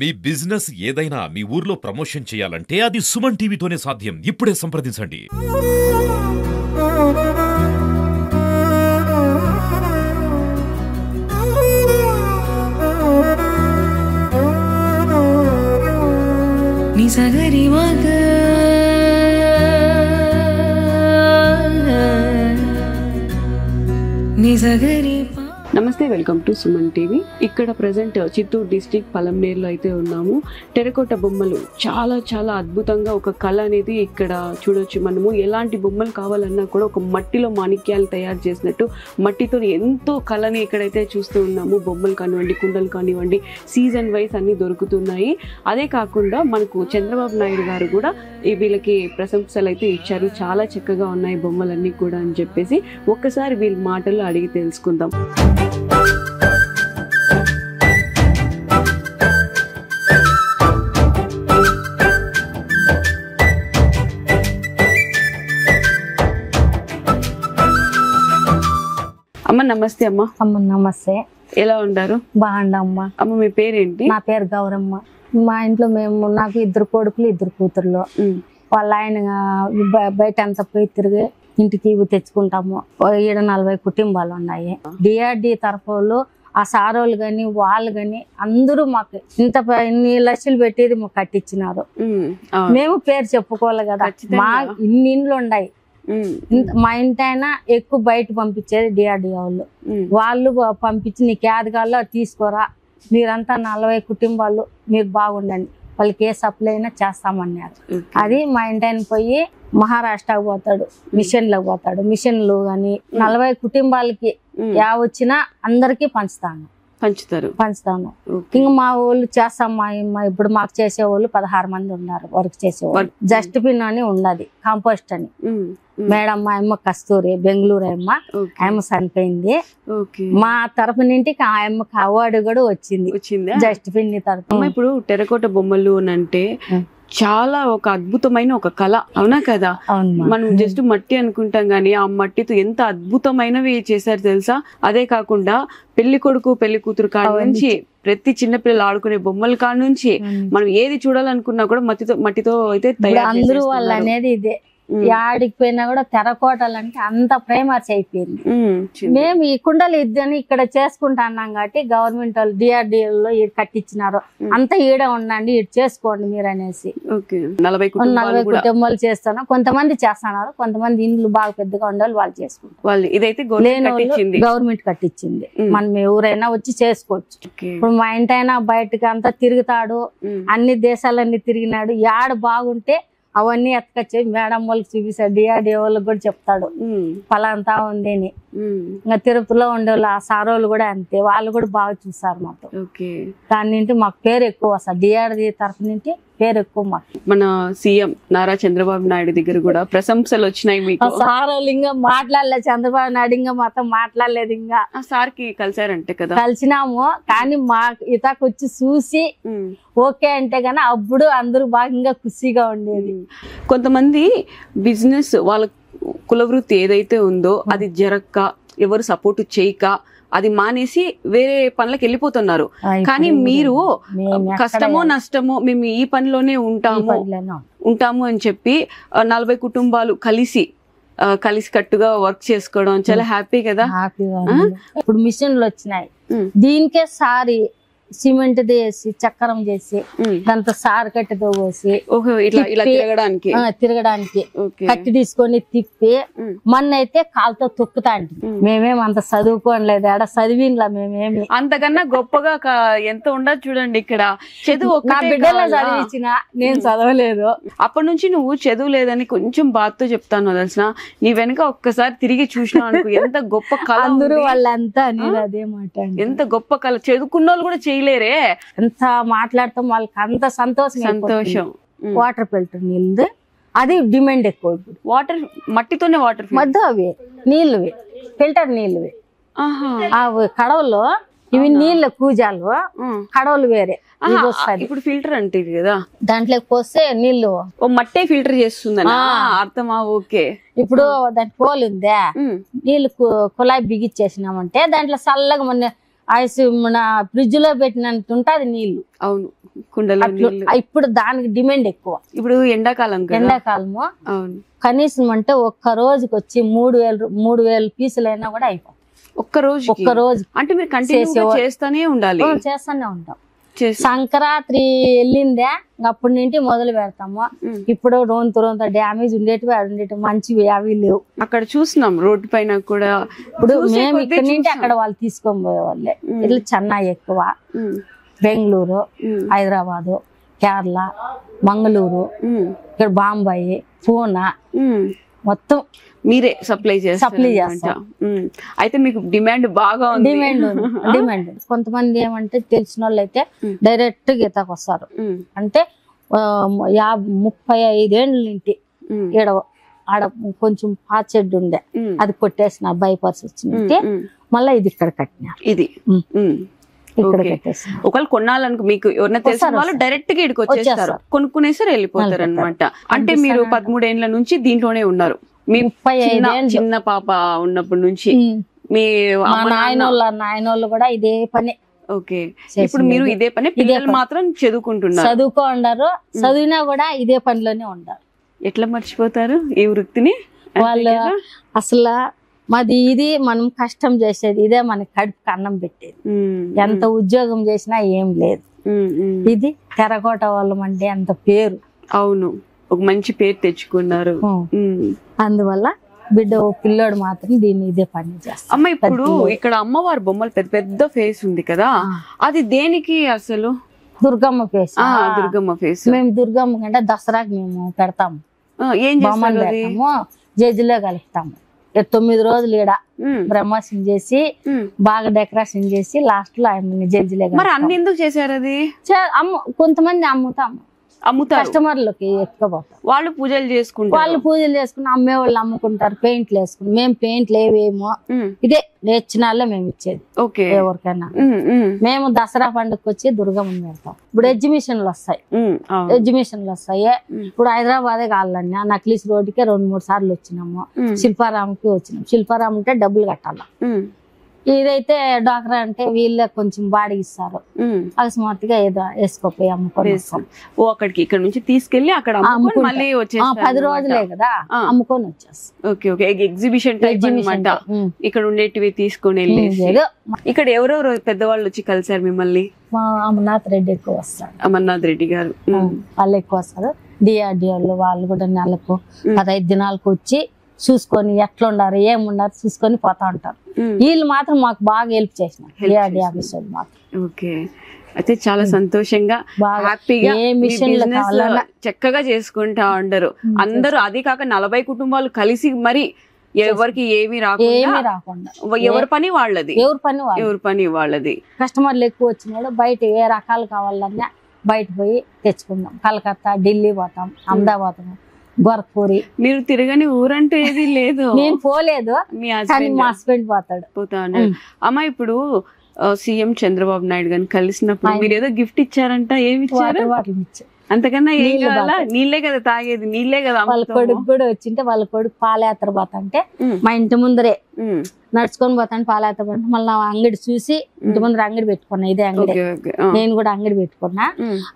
మీ business ఏదైనా మీ ఊర్లో promotion చేయాలంటే అది సుమన్ టీవీతోనే సాధ్యం. ఇప్పుడే సంప్రదించండి. నిసగరి మగ నిసగరి. నమస్తే, వెల్కమ్ టు సుమన్ టీవీ. ఇక్కడ ప్రజెంట్ చిత్తూరు డిస్ట్రిక్ట్ పలంనేరులో అయితే ఉన్నాము. టెరకోట బొమ్మలు చాలా చాలా అద్భుతంగా ఒక కళ అనేది ఇక్కడ చూడొచ్చు. మనము ఎలాంటి బొమ్మలు కావాలన్నా కూడా ఒక మట్టిలో మాణిక్యాలు తయారు చేసినట్టు మట్టితో ఎంతో కళని ఇక్కడైతే చూస్తూ ఉన్నాము. బొమ్మలు కానివ్వండి, కుండలు కానివ్వండి, సీజన్ వైజ్ అన్ని దొరుకుతున్నాయి. అదే కాకుండా మనకు చంద్రబాబు నాయుడు గారు కూడా వీళ్ళకి ప్రశంసలు అయితే ఇచ్చారు. చాలా చక్కగా ఉన్నాయి బొమ్మలన్నీ కూడా అని చెప్పేసి ఒక్కసారి వీళ్ళ మాటలు అడిగి తెలుసుకుందాం. అమ్మ నమస్తే. అమ్మ నమస్తే. ఎలా ఉంటారు? బాగుండమ్మా. అమ్మ మీ పేరేంటి? నా పేరు గౌరమ్మ. మా ఇంట్లో నాకు 2 కొడుకులు 2 కూతుర్లు. వాళ్ళ ఆయన బయట అంతా పోయి తిరిగి ఇంటికి ఇవి తెచ్చుకుంటాము. 40 కుటుంబాలు ఉన్నాయి. డిఆర్డి తరఫులు ఆ సారోళ్ళు గాని వాళ్ళు గాని అందరూ మాకు ఇన్ని లక్షలు పెట్టేది మాకు కట్టించినారు. మేము పేరు చెప్పుకోవాలి కదా, మా ఇన్ని ఇండ్లు ఉన్నాయి. మా ఇంటైనా ఎక్కువ బయట పంపించేది డిఆర్డి వాళ్ళు పంపించి నీకు ఏదగాల్లో తీసుకోరా, మీరంతా 40 కుటుంబాలు మీరు బాగుండండి, వాళ్ళకి ఏ సప్లై అయినా చేస్తామన్నారు. అది మా ఇంటాయన పోయి మహారాష్ట్రకు పోతాడు, మిషన్లకు పోతాడు. మిషన్లు కానీ 40 కుటుంబాలకి వచ్చినా అందరికీ పంచుతాను. ఇంకా మా వాళ్ళు చేస్తామా. ఇప్పుడు మాకు చేసేవాళ్ళు 16 మంది ఉన్నారు. వర్క్ చేసేవాళ్ళు. జస్ట్ పిన్ అని ఉన్నది, కాంపోస్ట్ అని. మేడం మా అమ్మ కస్తూరి, బెంగళూరు అమ్మ చనిపోయింది. మా తరపు నుండి ఆ అమ్మకి అవార్డు కూడా వచ్చింది జస్ట్ పిన్ తరపు. ఇప్పుడు టెరకోట బొమ్మలు అంటే చాలా ఒక అద్భుతమైన ఒక కళ, అవునా కదా? మనం జస్ట్ మట్టి అనుకుంటాం గానీ ఆ మట్టితో ఎంత అద్భుతమైనవి చేశారు తెలుసా? అదే కాకుండా పెళ్లి కొడుకు పెళ్లి కూతురు కాడ నుంచి ప్రతి చిన్నపిల్లలు ఆడుకునే బొమ్మల కాడ నుంచి మనం ఏది చూడాలనుకున్నా కూడా మట్టితో అయితే అందరూ వాళ్ళు అనేది ఇదే. యాడికి పోయినా కూడా తెరకోటలు అంటే అంత ప్రేమర్స్ అయిపోయింది. మేము ఈ కుండలు ఇద్దని ఇక్కడ చేసుకుంటున్నాం కాబట్టి గవర్నమెంట్ వాళ్ళు డిఆర్డిలో కట్టించినారు. అంతా ఈడ ఉండండి, ఇటు చేసుకోండి మీరు అనేసి 40 కుటుంబాలు చేస్తాను. కొంతమంది చేస్తున్నారు, కొంతమంది ఇండ్లు బాగా పెద్దగా ఉండాలి వాళ్ళు చేసుకుంటారు. ఇదైతే గవర్నమెంట్ కట్టించింది. మనం ఎవరైనా వచ్చి చేసుకోవచ్చు. ఇప్పుడు మా ఇంటైనా బయటకు అంతా తిరుగుతాడు, అన్ని దేశాలన్నీ తిరిగినాడు. యాడ బాగుంటే అవన్నీ ఎత్తుకొచ్చి మేడం వాళ్ళకి చూపిస్తాడు, డిఆర్డి వాళ్ళకి కూడా చెప్తాడు ఫలాంతా ఉంది అని. ఇంకా తిరుపతిలో ఉండేవాళ్ళు ఆ సారోళ్ళు కూడా అంతే, వాళ్ళు కూడా బాగా చూస్తారు మాతో. దాని నుండి మాకు పేరు ఎక్కువ వస్తుంది. డిఆర్డి తరఫు నుంచి పేరు ఎక్కువ మాకు. మన సీఎం నారా చంద్రబాబు నాయుడు దగ్గర కూడా ప్రశంసలు వచ్చినాయి మీకు. సారోళ్ళు ఇంకా మాట్లాడలేదు, చంద్రబాబు నాయుడు ఇంకా మాతో మాట్లాడలేదు. ఇంకా సార్ కి కలిసారంటే కదా? కలిసినాము, కానీ మా ఇతకు వచ్చి చూసి ఓకే అంటే గానీ అప్పుడు అందరూ బాగా ఇంకా ఖుషిగా ఉండేది. కొంతమంది బిజినెస్ వాళ్ళ కులవృత్తి ఏదైతే ఉందో అది జరక్క, ఎవరు సపోర్ట్ చేయక అది మానేసి వేరే పనులకు వెళ్ళిపోతున్నారు. కానీ మీరు కష్టమో నష్టమో మేము ఈ పనిలోనే ఉంటాము అని చెప్పి 40 కుటుంబాలు కలిసి కట్టుగా వర్క్ చేసుకోవడం చాలా హ్యాపీ కదా? ఇప్పుడు మిషన్లు వచ్చినాయి, దీనికే సారి సిమెంట్ వేసి చక్రం చేసి దాంతో సారు కట్టెతో పోసి తిరగడానికి కట్టి తీసుకొని తిప్పి మొన్నైతే కాలుతో తొక్కుతా అంటే మేమేం అంత చదువుకోలేదు, ఆడ చదివిలా మేమేమి అంతకన్నా గొప్పగా ఎంత ఉండదు చూడండి. ఇక్కడ చదువు నా బిడ్డలో చదివించిన, నేను చదవలేదు. అప్పటి నుంచి నువ్వు చదువు లేదని కొంచెం బాధతో చెప్తాను తెలిసిన, నీ వెనక ఒక్కసారి తిరిగి చూసినా అనుకో ఎంత గొప్ప కళ. అందరూ వాళ్ళంతా నేను అదే మాట, ఎంత గొప్ప కళ. చదువుకున్న వాళ్ళు కూడా చేయలేరే, ఎంత మాట్లాడతాం వాళ్ళకి అంత సంతోషం. వాటర్ ఫిల్టర్ నీళ్ళు అది డిమాండ్ ఎక్కువ. ఇప్పుడు వాటర్ మట్టితోనే వాటర్ మధ్య అవి నీళ్ళువి, ఫిల్టర్ నీళ్ళువి. కడవలో ఇవి నీళ్ళ కూజాలు, కడవలు వేరే. ఇప్పుడు ఫిల్టర్ అంటే కదా, దాంట్లోకి పోస్తే నీళ్లు మట్టే ఫిల్టర్ చేస్తుందని అర్థమా? ఓకే. ఇప్పుడు దాని పోలు ఉందే, నీళ్లు కుళాయి బిగిచ్చేసినామంటే దాంట్లో చల్లగా మొన్న ఐస్ మన ఫ్రిడ్జ్ లో పెట్టినంత ఉంటది నీళ్లు. అవును, కుండలో నీళ్లు. ఇప్పుడు దానికి డిమాండ్ ఎక్కువ. ఇప్పుడు ఎండాకాలం ఎండాకాలము అవును, కనీసం అంటే ఒక్క రోజుకి వచ్చి 3,000 పీసులు అయినా కూడా అయిపోతాయి. ఒక్క రోజు అంటే మీరు కంటిన్యూ చేస్తానే ఉండాలి. చేస్తానే ఉంటాం. సంక్రాంతి వెళ్ళిందే అప్పటి నుండి మొదలు పెడతాము. ఇప్పుడు రొంత డ్యామేజ్ ఉండేటివి మంచివి అవి లేవు. అక్కడ చూసినాం రోడ్డు పైన కూడా. ఇప్పుడు మేము ఇక్కడ నుండి అక్కడ వాళ్ళు తీసుకొని పోయేవాళ్ళే. ఇట్లా చెన్నై ఎక్కువ, బెంగళూరు, హైదరాబాదు, కేరళ, మంగళూరు, ఇక్కడ బాంబాయి, పూనా మొత్తం మీరే సప్లై చేస్తాం. అయితే మీకు డిమాండ్ బాగా ఉంది. డిమాండ్ కొంతమంది ఏమంటే తెలిసిన వాళ్ళు అయితే డైరెక్ట్ గీతకు వస్తారు. అంటే 35 ఏళ్ళ నుండి ఆడ కొంచెం పాచెడ్డు ఉండే అది కొట్టేసిన బైపాస్ వచ్చినట్టే మళ్ళీ ఇది ఇక్కడ కట్టినారు. ఇది ఇక్కడ కట్టేసి ఒకవేళ కొనాలనుకో మీకు ఎవరైనా తెలిసిన వాళ్ళు డైరెక్ట్ గా ఇక్కడికి వచ్చేస్తారు, కొనుక్కునేసారు, వెళ్ళిపోతారు అనమాట. అంటే మీరు 13 ఏళ్ల నుంచి దీంట్లోనే ఉన్నారు. మీ చిన్న పాప ఉన్నప్పటి నుంచి మీ నాయనోళ్ళు కూడా ఇదే పని. ఓకే, ఇప్పుడు మీరు ఇదే పని, పిల్లలు మాత్రం చదువుకుంటారు. చదివినా కూడా ఇదే పనిలోనే ఉంటారు. ఎట్లా మర్చిపోతారు ఈ వృత్తిని? వాళ్ళు అసలు మాది ఇది, మనం కష్టం చేసేది ఇదే, మనకి కడుపుకి అన్నం పెట్టేది. ఎంత ఉద్యోగం చేసినా ఏం లేదు. ఇది తెరకోట వాళ్ళం అంటే అంత పేరు. అవును, ఒక మంచి పేరు తెచ్చుకున్నారు. అందువల్ల బిడ్డ పిల్లోడు మాత్రం దీన్ని ఇదే పని చేస్తాం. అమ్మ ఇప్పుడు ఇక్కడ అమ్మవారి బొమ్మలు పెద్ద పెద్ద ఫేస్ ఉంది కదా, అది దేనికి అసలు? దుర్గమ్మ ఫేస్. దుర్గమ్మ ఫేస్. మేము దుర్గమ్మ కంటే దసరాకి మేము పెడతాము. ఏం బొమ్మలు పెడతాము, జడ్జిలో కలుపుతాము. 9 రోజులు ఈడ బ్రహ్మోత్సవం చేసి బాగా డెకరేషన్ చేసి లాస్ట్ లో ఆయన జడ్జిలే. మరి అన్ని ఎందుకు చేశారు అది? కొంతమంది అమ్ముతాము, కస్టమర్లకి ఎక్కువ పోతాం. వాళ్ళు పూజలు చేసుకుని అమ్మే వాళ్ళు అమ్ముకుంటారు. పెయింట్లు వేసుకుని మేము పెయింట్లు ఏవేమో ఇదే నేర్చినాల్లో మేము ఇచ్చేది ఎవరికైనా. మేము దసరా పండుగకి వచ్చి దుర్గమ్మని పెడతాం. ఇప్పుడు ఎగ్జిబిషన్లు వస్తాయి. ఇప్పుడు హైదరాబాదే కావాలన్నా నక్లీస్ రోడ్డుకే 2-3 సార్లు వచ్చినాము. శిల్పారాంకి వచ్చినాం. శిల్పారాం అంటే డబ్బులు కట్టాల. ఇదైతే డాక్టర్ అంటే వీళ్ళే కొంచెం బాడీ ఇస్తారు. అకస్మాత్తుగా ఏదో వేసుకోపోయి అమ్ముకొని అక్కడికి ఇక్కడ నుంచి తీసుకెళ్లి అక్కడ 10 రోజులే కదా అమ్ముకొని వచ్చేస్తాం. ఎగ్జిబిషన్ ఇక్కడ ఉండేటివి తీసుకొని వెళ్ళి. ఇక్కడ ఎవరెవరు పెద్దవాళ్ళు వచ్చి కలిసారు మిమ్మల్ని? మా అమర్నాథ్ రెడ్డి ఎక్కువ వస్తారు. అమర్నాథ్ రెడ్డి గారు వాళ్ళు ఎక్కువ వస్తారు. డిఆర్డిఓ వాళ్ళు కూడా నెలకు 15 దినాలకు వచ్చి చూసుకొని ఎట్లా ఉండారు ఏముండారు చూసుకొని పోతా ఉంటారు. వీళ్ళు మాత్రం మాకు బాగా హెల్ప్ చేసినారు డిఆర్డి ఆఫీస్ వాళ్ళు మాత్రం. ఓకే, అయితే చాలా సంతోషంగా హ్యాపీగా చక్కగా చేసుకుంటా ఉండరు అందరూ. అది కాక 40 కుటుంబాలు కలిసి మరి ఎవరికి ఏమి రాకుండా ఎవరి పని వాళ్ళది. కస్టమర్లు ఎక్కువ వచ్చినాడు బయట ఏ రకాలు కావాలన్నా బయట పోయి తెచ్చుకుందాం. కలకత్తా, ఢిల్లీ పోతాం, అహ్మదాబాద్, గోరఖ్పూరి. మీరు తిరగని ఊరంటూ ఏది లేదు? నేను పోలేదు, మా హస్బెండ్ పోతా. అమ్మ ఇప్పుడు సీఎం చంద్రబాబు నాయుడు గారిని కలిసినప్పుడు మీరు ఏదో గిఫ్ట్ ఇచ్చారంట, ఏమి ఇచ్చారు? అంతకన్నా ఏం కావాలా? నీళ్ళే కదా తాగేది, నీళ్ళే కదా. వాళ్ళ కొడుకు కూడా వచ్చింటే వాళ్ళ కొడుకు పాలయాత్ర పోతా అంటే మా ఇంటి ముందరే నడుచుకొని పోతాను. పాలయాత్ర పోతే మళ్ళీ అంగడి చూసి ఇంటి ముందర అంగడి పెట్టుకున్నా. ఇదే అంగడి, నేను కూడా అంగడి పెట్టుకున్నా.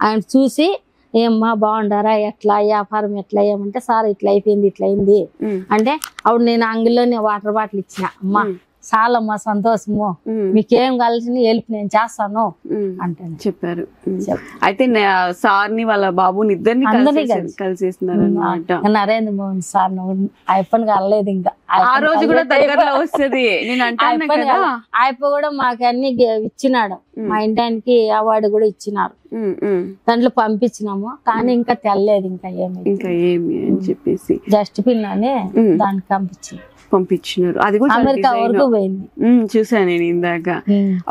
ఆయన చూసి ఏమ్మా బాగుండారా, ఎట్లా వ్యాపారం ఎట్లా ఏమంటే సార్ ఇట్లా అయిపోయింది ఇట్లా అయింది అంటే అప్పుడు నేను అంగిల్లోనే వాటర్ బాటిల్ ఇచ్చిన. అమ్మా చాలమ్మా సంతోషము, మీకేం కలిసి హెల్ప్ నేను చేస్తాను అంటే చెప్పారు. అయితే సార్ని వాళ్ళ బాబుని ఇద్దరిని కలిసేస్తున్నారు అన్నమాట. నరేంద్ర మోహన్ సార్ అయిపోయి కలలేదు ఇంకా. ఆ రోజు కూడా దగ్గరలో వస్తుంది. అయిపో కూడా మాకు అన్ని ఇచ్చినాడు. మా ఇంటానికి అవార్డు కూడా ఇచ్చినారు. దాంట్లో పంపించినాము కానీ ఇంకా తెల్లలేదు. ఇంకా ఏమి అని చెప్పేసి జస్ట్ పిన్ అని దానికి పంపించినారు. అది కూడా అమెరికా వరకు పోయింది. చూసాను నేను ఇందాక.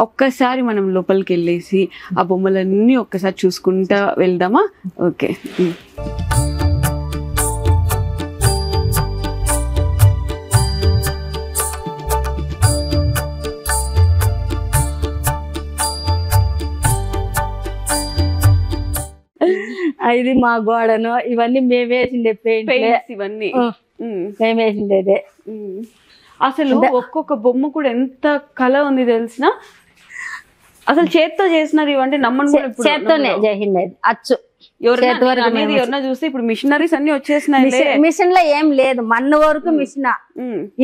ఒక్కసారి మనం లోపలికి వెళ్ళేసి ఆ బొమ్మలన్నీ ఒక్కసారి చూసుకుంటా వెళ్దామా? ఓకే. ఇది మా గోడను, ఇవన్నీ మేము వేసిండే పెయింట్, ఇవన్నీ మేము వేసిండేదే. అసలు ఒక్కొక్క బొమ్మ కూడా ఎంత కళ ఉంది తెలిసిన. అసలు చేత్తో చేసినారు ఇవంటే నమ్మను కూడా ఇప్పుడు చేత్తోనే చేసిండేది అచ్చు. ఎవరన్నా చూస్తే ఇప్పుడు మిషనరీస్ అన్ని వచ్చేసినాయి. మిషన్ లో ఏం లేదు, మన్ను వరకు మిషన్.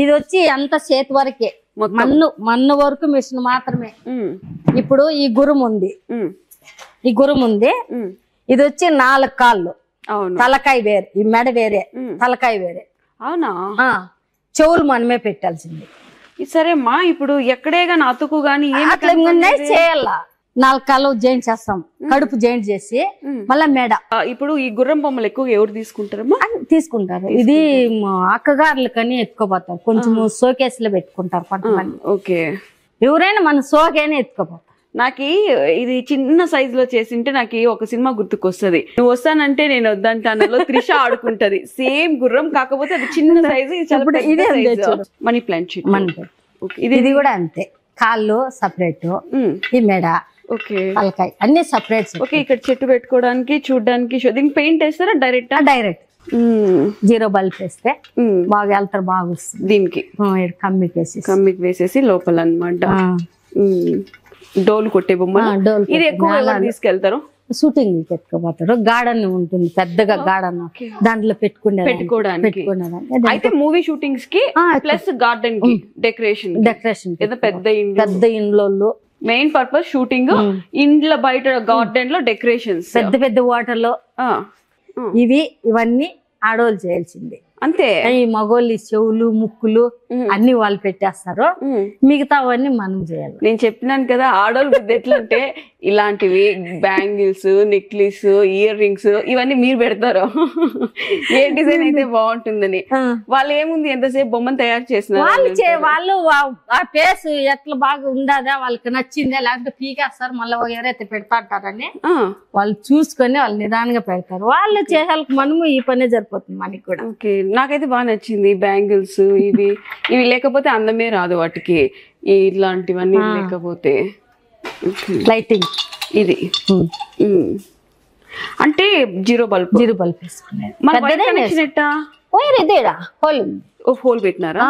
ఇది వచ్చి ఎంత చేతి వరకే, మన్ను వరకు మిషన్ మాత్రమే. ఇప్పుడు ఈ గురుము ఉంది, ఇది వచ్చి 4 కాళ్ళు, తలకాయ వేరే, ఈ మెడ వేరే, తలకాయ వేరే. అవునా? చెవులు మనమే పెట్టాల్సింది. సరేమ్మా, ఇప్పుడు ఎక్కడే గాని అతుకు గాని చేయాల. 4 కాళ్ళు జాయింట్ చేస్తాం, కడుపు జాయింట్ చేసి మళ్ళా మెడ. ఇప్పుడు ఈ గుర్రం బొమ్మలు ఎక్కువ ఎవరు తీసుకుంటారమ్మా? తీసుకుంటారు. ఇది అక్కగారులు కానీ ఎత్తుకోపోతారు, కొంచెం షోకేస్ లో పెట్టుకుంటారు కొంతమంది. ఓకే, ఎవరైనా మన షోకైనా ఎత్తుకోపోతారు. నాకు ఇది చిన్న సైజ్ లో చేసింటే నాకు ఒక సినిమా గుర్తుకొస్తుంది. నువ్వు వస్తానంటే నేను వద్దంటాను, త్రిష ఆడుకుంటది. సేమ్ గుర్రం, కాకపోతే అది చిన్న సైజు. మనీ ప్లాంట్ ఇది కూడా అంతే, కాళ్ళు సపరేట్, ఈ మెడ, తలకాయ అన్ని సపరేట్. ఓకే, ఇక్కడ చెట్టు పెట్టుకోవడానికి చూడడానికి. దీనికి పెయింట్ వేస్తారా డైరెక్ట్? డైరెక్ట్ 0 బల్బ్ వేస్తే బాగా వెళ్తారు, బాగా వస్తుంది. దీనికి కమ్మికి వేసేసి లోపల అన్నమాట. డోలు కొట్టే బొమ్మ. ఇది ఎక్కువ తీసుకెళ్తారు షూటింగ్ పెట్టుకోపోతారు. గార్డెన్ ఉంటుంది, పెద్దగా గార్డెన్, దాంట్లో పెట్టుకోవడానికి. అయితే మూవీ షూటింగ్స్ కి ప్లస్ గార్డెన్ కి డెకరేషన్ పెద్ద ఇండ్లు. మెయిన్ పర్పస్ షూటింగ్, ఇండ్ల బయట గార్డెన్ లో డెకరేషన్స్, పెద్ద వాటర్ లో. ఇవన్నీ ఆడోళ్ళు చేయాల్సిందే అంతే. ఈ మగోళ్ళు చెవులు ముక్కులు అన్ని వాళ్ళు పెట్టేస్తారు, మిగతావన్నీ మనం చేయాలి. నేను చెప్పినాను కదా, ఆడోళ్ళు బుద్ధి ఎట్లంటే ఇలాంటివి బ్యాంగిల్స్, నెక్లెస్, ఇయర్ రింగ్స్ ఇవన్నీ మీరు పెడతారు, ఏ డిజైన్ అయితే బాగుంటుందని. వాళ్ళు ఏముంది, ఎంతసేపు బొమ్మను తయారు చేసిన వాళ్ళు ఆ ఫేస్ ఎట్లా బాగా ఉండదా, వాళ్ళకి నచ్చిందే, లేకపోతే పీకేస్తారు, మళ్ళీ ఎవరైతే పెడతా అంటారని వాళ్ళు చూసుకొని వాళ్ళు నిదానంగా పెడతారు. వాళ్ళు చేసేళ్ళకి మనము ఈ పనే సరిపోతుంది మనకి కూడా. ఓకే, నాకైతే బాగా నచ్చింది బ్యాంగిల్స్. ఇవి లేకపోతే అందమే రాదు వాటికి, ఇట్లాంటివన్నీ లేకపోతే. లైటింగ్ ఇది అంటే 0 బల్బ్ హోల్ పెట్టినారా?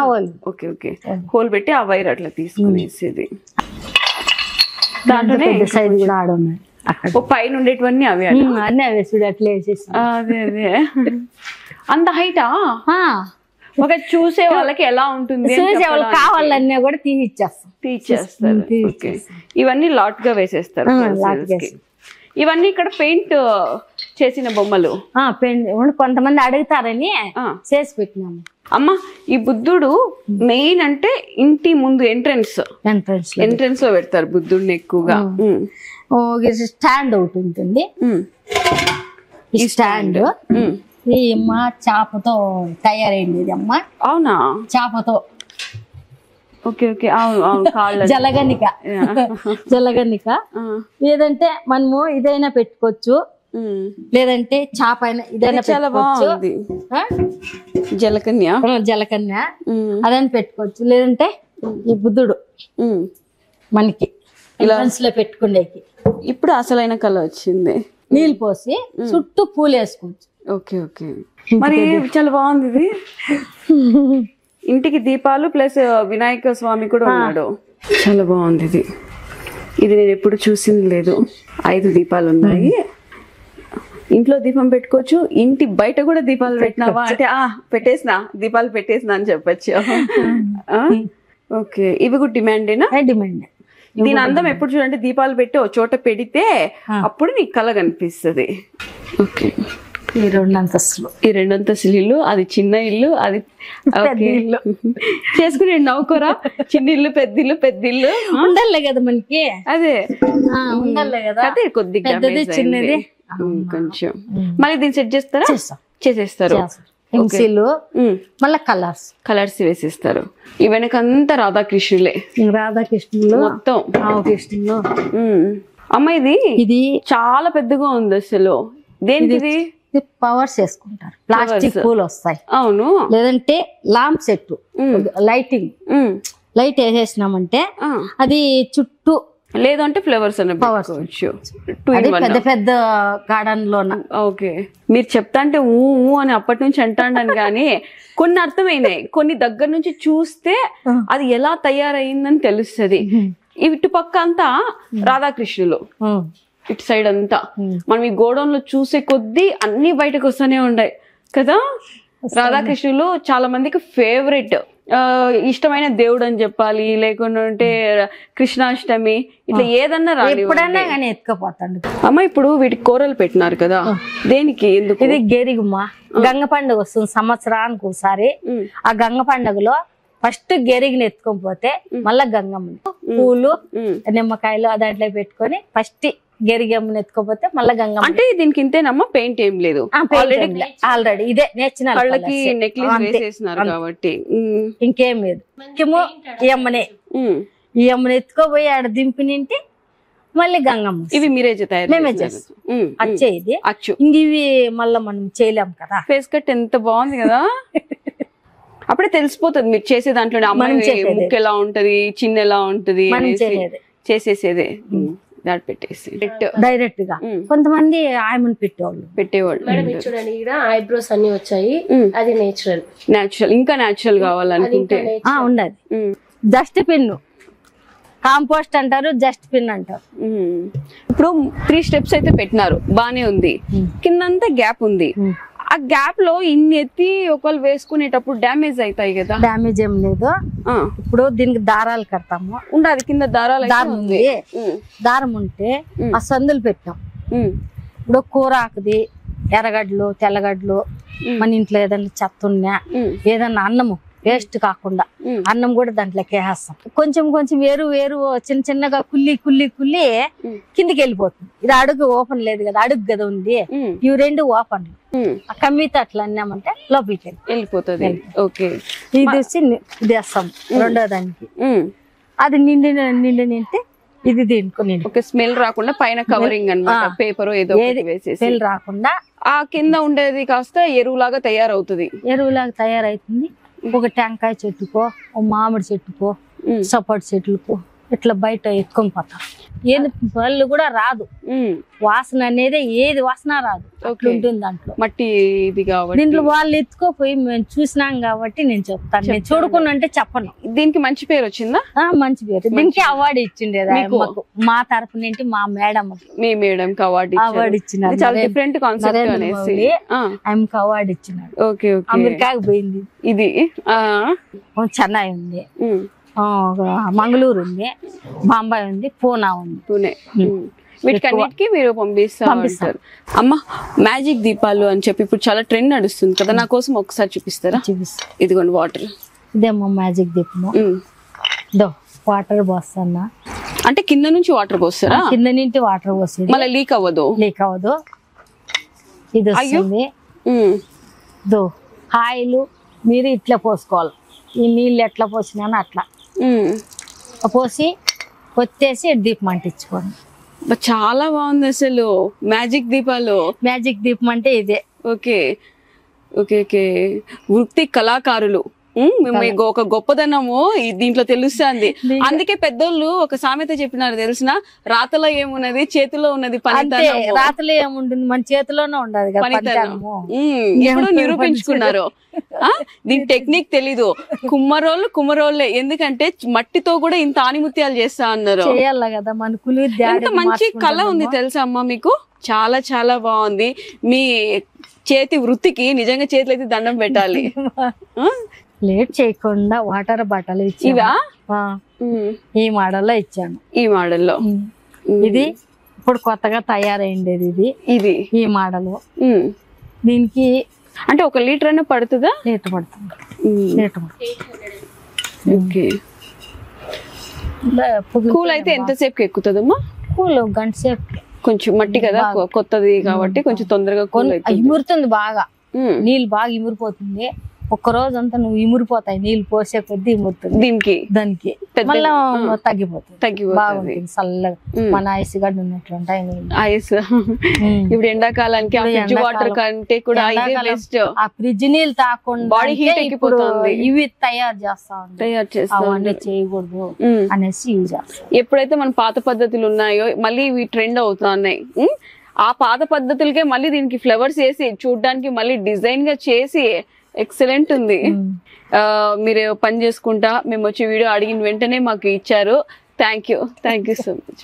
ఓకే ఓకే, హోల్ పెట్టి ఆ వైర్ అట్లా తీసుకునేసేది. దాంట్లోనే సైడ్ కూడా ఆడున్నాయి, పైన ఉండేటివన్నీ అవే అన్నీ అవే చూడు అట్లా వేసేసి. అదే అంత హైటా? ఒక చూసే వాళ్ళకి ఎలా ఉంటుంది, చూసే వాళ్ళకి కావాలన్నా కూడా తీసేస్తారు. ఇవన్నీ లాట్ గా వేసేస్తారు. ఇవన్నీ ఇక్కడ పెయింట్ చేసిన బొమ్మలు. కొంతమంది అడుగుతారని చేసి పెట్టినాము. అమ్మ, ఈ బుద్ధుడు మెయిన్ అంటే ఇంటి ముందు ఎంట్రన్స్ లో పెడతారు బుద్ధుడిని ఎక్కువగా. స్టాండ్ ఒకటి ఉంటుంది, ఈ స్టాండ్ ఈ అమ్మ చేపతో తయారైంది. ఇది అమ్మ అవునా? చేపతో. ఓకే ఓకే, అవును. జలగన్నిక లేదంటే మనము ఇదైనా పెట్టుకోవచ్చు, లేదంటే చేప అయినా ఇదైనా పెట్టుకోవచ్చు. జలకన్య అదైనా పెట్టుకోవచ్చు, లేదంటే ఈ బుద్ధుడు మనకి లో పెట్టుకునేకి. ఇప్పుడు అసలైన కలర్ వచ్చింది. నీళ్ళు పోసి చుట్టూ పూలు వేసుకోవచ్చు. ఓకే ఓకే, మరి చాలా బాగుంది ఇది. ఇంటికి దీపాలు ప్లస్ వినాయక స్వామి కూడా ఉన్నాడు. చాలా బాగుంది ఇది. ఇది నేను ఎప్పుడు చూసింది లేదు. 5 దీపాలు ఉన్నాయి. ఇంట్లో దీపం పెట్టుకోవచ్చు, ఇంటి బయట కూడా దీపాలు పెట్టినావా అంటే దీపాలు పెట్టేసినా అని చెప్పచ్చు. ఓకే, ఇవి కూడా డిమాండేనా? డిమాండ్. దీని అందం ఎప్పుడు చూడండి, దీపాలు పెట్టి ఒక చోట పెడితే అప్పుడు నీకు కళ కనిపిస్తుంది. ఓకే, ఈ 2 అంతస్తులు, ఈ 2 అంతస్తులు ఇల్లు, అది చిన్న ఇల్లు, అది ఇల్లు చేసుకుని నవ్వుకోరా. చిన్న ఇల్లు, పెద్ద ఇల్లు ఉండాలి కదా మనకి. అదే ఉండాలి కదా, అదే కొద్దిగా చిన్నది కొంచెం. మళ్ళీ దీన్ని సెట్ చేస్తారా? చేసేస్తారు. మళ్ళీ కలర్స్ వేసేస్తారు. ఈ వెనకంతా రాధాకృష్ణులు మొత్తం. అమ్మ, ఇది చాలా పెద్దగా ఉంది అసలు. దేనికి? పవర్స్ వేసుకుంటారు, ప్లాస్టిక్ పూలు వస్తాయి. అవును. లేదంటే లాంప్ సెట్, లైట్ వేసేసినామంటే అది చుట్టూ, లేదంటే ఫ్లవర్స్ పెద్ద పెద్ద గార్డెన్ లో. ఓకే, మీరు చెప్తా అంటే ఊ అని అప్పటి నుంచి అంటాను కానీ కొన్ని అర్థమైనాయి. కొన్ని దగ్గర నుంచి చూస్తే అది ఎలా తయారైందని తెలుస్తుంది. ఇటు పక్క అంతా రాధాకృష్ణులు, ఇటు సైడ్ అంతా మనం ఈ గోడౌన్ లో చూసే కొద్దీ అన్ని బయటకు వస్తూనే ఉన్నాయి కదా. రాధాకృష్ణులు చాలా మందికి ఫేవరెట్, ఇష్టమైన దేవుడు అని చెప్పాలి, లేకుంటే కృష్ణాష్టమి ఇట్లా ఏదన్నా రాని ఎత్తుకపోతాడు. అమ్మ ఇప్పుడు వీటికి కూరలు పెట్టినారు కదా, దేనికి ఎందుకు? ఇది గెరిగుమ్మ, గంగ పండుగ వస్తుంది సంవత్సరానికి ఒకసారి. ఆ గంగ పండుగలో ఫస్ట్ గెరిగిని ఎత్తుకొని పోతే మళ్ళా గంగమ్మని పూలు నిమ్మకాయలు దాంట్లో పెట్టుకొని ఫస్ట్ గెరిగమ్మని ఎత్తుకోపోతే మళ్ళీ గంగమ్మ. అంటే దీనికి ఇంతేనమ్మా, పెయింట్ ఏం లేదు, ఆల్రెడీ ఇదే నేర్చిన కళ్ళకి నెక్లెస్ వేసేసినారు కాబట్టి ఇంకేం లేదు. ఈ అమ్మనే ఈ అమ్మని ఎత్తుకోపోయి ఆడ దింపి నింటి మళ్ళీ గంగమ్మ. ఇవి మీరే మేమే చేస్తాం, అచ్చే ఇది అచ్చు. ఇంక ఇవి మళ్ళీ మనం చేయలేం కదా. ఫేస్ కట్ ఎంత బాగుంది కదా, అప్పుడే తెలిసిపోతుంది మీరు చేసే దాంట్లో అమ్మాయి ముక్కు ఎలా ఉంటది, చిన్న ఎలా ఉంటది చేసేసేదే. దాటి పెట్టేసి డైరెక్ట్ గా కొంతమంది ఆయమని పెట్టేవాళ్ళు. మేడం చూడండి, ఇక్కడ ఐబ్రోస్ అన్ని వచ్చాయి, అది నేచురల్. ఇంకా నేచురల్ కావాలనుకుంటే ఉండదు. జస్ట్ పిన్ కాంపోస్ట్ అంటారు, జస్ట్ పిన్ అంటారు. ఇప్పుడు 3 స్టెప్స్ అయితే పెట్టినారు, బానే ఉంది. కిందంతా గ్యాప్ ఉంది, ఆ గ్యాప్ లో ఇన్ని ఎత్తి ఒకళ్ళు వేసుకునేటప్పుడు డ్యామేజ్ అవుతాయి కదా. డ్యామేజ్ ఏం లేదు. ఇప్పుడు దీనికి దారాలు కడతాము, ఉండదు కింద దారాలు. దారం ఉంటే ఆ సందులు పెట్టాం. ఇప్పుడు కూర ఆకుది, ఎర్రగడ్డలు తెల్లగడ్డలు, మన ఇంట్లో ఏదైనా చెత్త ఉన్నా, ఏదన్నా అన్నము వేస్ట్ కాకుండా అన్నం కూడా దాంట్లోకి వేసేస్తాం. కొంచెం కొంచెం వేరు వేరు చిన్న చిన్నగా కుల్లి కుల్లి కుల్లి కిందికి వెళ్ళిపోతుంది. ఇది అడుగు ఓపెన్ లేదు కదా, అడుగు కదా ఉంది. ఇవి 2 ఓపెన్. ఆ కమ్మితో అట్లా అన్నామంటే లోపలికి వెళ్ళిపోతుంది. ఇది వచ్చి ఇది వేస్తాం రెండో దానికి. అది నింటే ఇది దీనికి స్మెల్ రాకుండా పైన కవరింగ్ అన్నమాట, పేపర్ ఏదో స్మెల్ రాకుండా. ఆ కింద ఉండేది కాస్త ఎరువులాగా తయారవుతుంది. ఎరువులాగా తయారైతుంది. ఒక టెంకాయ చెట్టుకో, ఒక మామిడి చెట్టుకో, సపోటా చెట్లకు ఇట్లా బయట ఎత్తుకొని పోతారు. ఏది పళ్ళు కూడా రాదు, వాసన అనేది ఏది వాసన రాదు, ఉంటుంది దాంట్లో మట్టి ఇది కాబట్టి. దీంట్లో వాళ్ళు ఎత్తుకోపోయి మేము చూసినాం కాబట్టి నేను చెప్తాను. నేను చూడకుండా అంటే చెప్పను. దీనికి మంచి పేరు వచ్చిందా? మంచి పేరు. దీనికి అవార్డు ఇచ్చిండేది మా తరఫు నుంచి, మా మేడం. మీ మేడం కి అవార్డు ఇచ్చినారు. చాలా డిఫరెంట్ కాన్సెప్ట్ అనేసి ఆమెకు అవార్డు ఇచ్చినాడు. ఓకే, అమెరికాకి పోయింది. ఇది చెన్నై ఉంది, మంగళూరు ఉంది, బాంబాయి ఉంది, పూనా ఉంది. పూణే. వీటికన్నిటికీ మీరు పంపిస్తారు. అమ్మ మ్యాజిక్ దీపాలు అని చెప్పి ఇప్పుడు చాలా ట్రెండ్ నడుస్తుంది కదా, నా కోసం ఒకసారి చూపిస్తారా? ఇదిగోండి వాటర్. ఇదేమో మ్యాజిక్ దీపము. వాటర్ పోస్తానా అంటే కింద నుంచి వాటర్ పోస్తారా? కింద నుంచి వాటర్ పోస్తుంది, మళ్ళీ లీక్ అవ్వదు. ఇది వస్తుంది. ఆయిల్ మీరు ఇట్లా పోసుకోవాలి. ఈ నీళ్ళు ఎట్లా పోసినా అట్లా పోసి కొత్తేసి దీపం అంటించుకోండి. చాలా బాగుంది అసలు మ్యాజిక్ దీపాలు. మ్యాజిక్ దీపం అంటే ఇదే. Okay okay okay. వృత్తి కళాకారులు ఒక గొప్పదనము దీంట్లో తెలుస్తుంది. అందుకే పెద్దోళ్ళు ఒక సామెత చెప్పినారు తెలిసిన, రాతలో ఏమున్నది చేతిలో ఉన్నది పనితనం. రాతలో ఏముంటుంది, మన చేతిలోనే ఉండదు ఇప్పుడు నిరూపించుకున్నారు. దీని టెక్నిక్ తెలీదు, కుమ్మరోళ్ళే. ఎందుకంటే మట్టితో కూడా ఇంత ఆనిముత్యాలు చేస్తా అన్నారు. కదా మనకు. ఎంత మంచి కళ ఉంది తెలుసా అమ్మ మీకు, చాలా చాలా బాగుంది. మీ చేతి వృత్తికి నిజంగా చేతులు అయితే దండం పెట్టాలి. లేట్ చేయకుండా వాటర్ బాటల్ ఇవా? ఈ మోడల్లో ఇచ్చాను. ఈ మోడల్లో ఇది ఇప్పుడు కొత్తగా తయారైండేది. ఇది ఈ మోడల్. దీనికి అంటే 1 లీటర్ అయినా పడుతుందా? లీటర్ పడుతుంది. కూల్ అయితే ఎంతసేపు ఎక్కుతుందమ్మా? కూల్ గంట సేపు. కొంచెం మట్టి కదా, కొత్తది కాబట్టి కొంచెం తొందరగా ఇమురుతుంది బాగా. నీళ్ళు బాగా ఇమురిపోతుంది. ఒక్క రోజు అంతా నువ్వు ఇమురిపోతాయి, నీళ్ళు పోసే కొద్ది ఇమురుతుంది దానికి. మళ్ళీ తగ్గిపోతుంది. బాగుంటుంది చల్లగా. మన ఐస్ గడ్డ ఉన్నట్లుంటాయి నీళ్ళు. ఐస్ ఇప్పుడు ఎండాకాలానికి వాటర్ కంటే కూడా ఆ ఫ్రిడ్జ్ నీళ్ళు తాకుండా బాడీ హీట్ ఎక్కిపోతుంది. ఇవి తయారు చేస్తాం చేయకూడదు అనేసి యూజ్ చేస్తాం. ఎప్పుడైతే మన పాత పద్ధతులు ఉన్నాయో మళ్ళీ ఇవి ట్రెండ్ అవుతున్నాయి. ఆ పాత పద్ధతులకే మళ్ళీ దీనికి ఫ్లవర్స్ వేసి చూడడానికి మళ్ళీ డిజైన్ గా చేసి ఎక్సలెంట్ ఉంది. మీరు పని చేసుకుంటా మేము వచ్చి వీడియో అడిగిన వెంటనే మాకు ఇచ్చారు. Thank you so much.